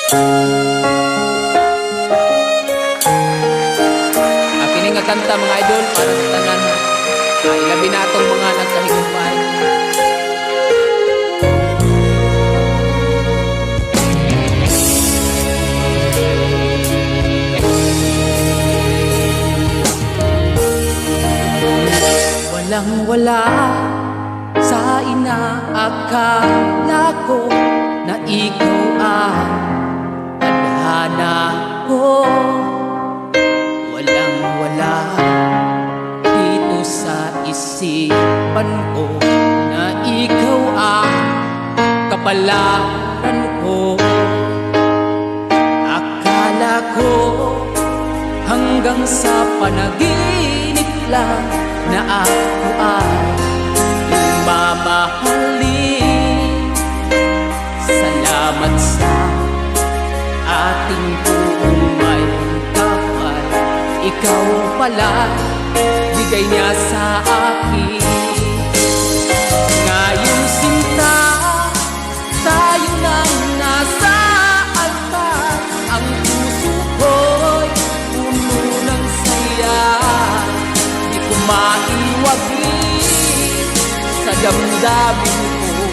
Kini nga kanta mga idol para sa tanan, ilabi na atong mga nagkahigugmay. Walang wala sa inaakala ko na ikaw ang tadhana ko. Walang wala dito sa isipan ko na ikaw ang kapalaran ko. Akala ko hanggang sa panaginip lang na ako ay mamahalin. Salamat sa ating buong may kapal, ikaw pala bigay niya sa akin. Ngayong sinta, tayo nang nasa altar. Ang puso ko'y puno ng saya, di ko maiwagli sa damdamin ko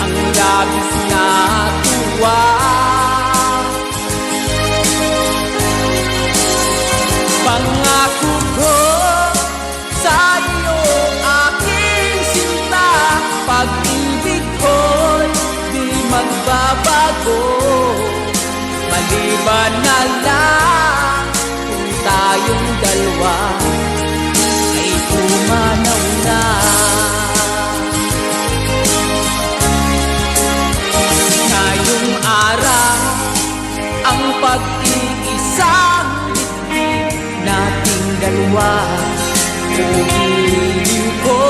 ang labis na tuwa. Pangako ko sa iyo, aking sinta, pag-ibig ko'y di magbabago. Maliban na lang kung tayong dalawa ay pumanaw na. Ngayong araw, ang pag-iisang litig nating dalawa, pumiliw ko.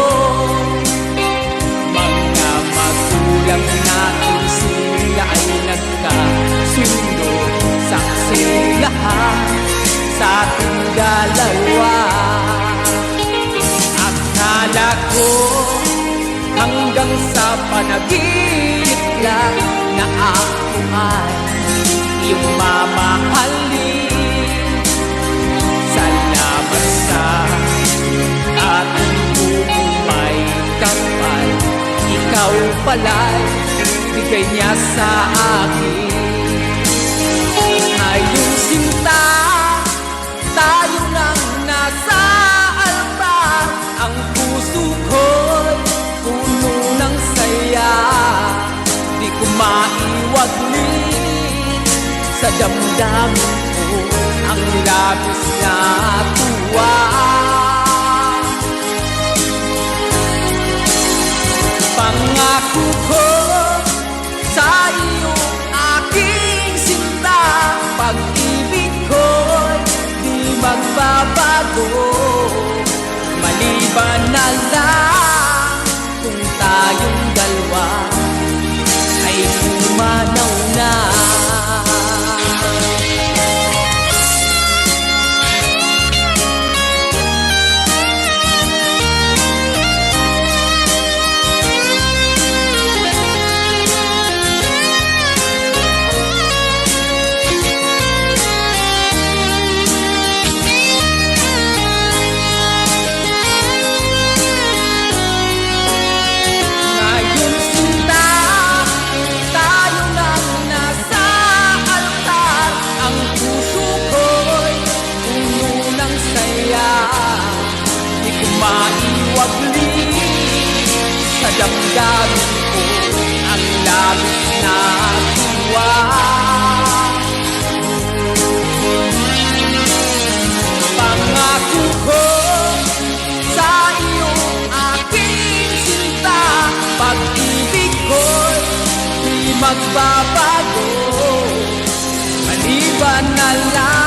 Mga magulang natin, sila ay nagkasundo, saksi lahat sa ating dalawa. Akala ko hanggang sa panaginip lang na ako ay iyong mamahalin. Salamat sa ating buong may kapal, ikaw pala'y bigay niya sa akin. Ngayong sinta, tayo nang nasa altar. Ang puso ko'y puno ng saya, di ko maiwagli sa damdamin ko ang labis na tuwa. Pangako ko sa iyo, aking sinta, pag-ibig ko'y di magbabago. Maliban na lang kung tayong dalawa ay pumanaw na. Maiwagli sa damdamin ko ang labis na tuwa. Pangako ko sa iyo, aking sinta, pag-ibig ko'y di magbabago. Maliban na lang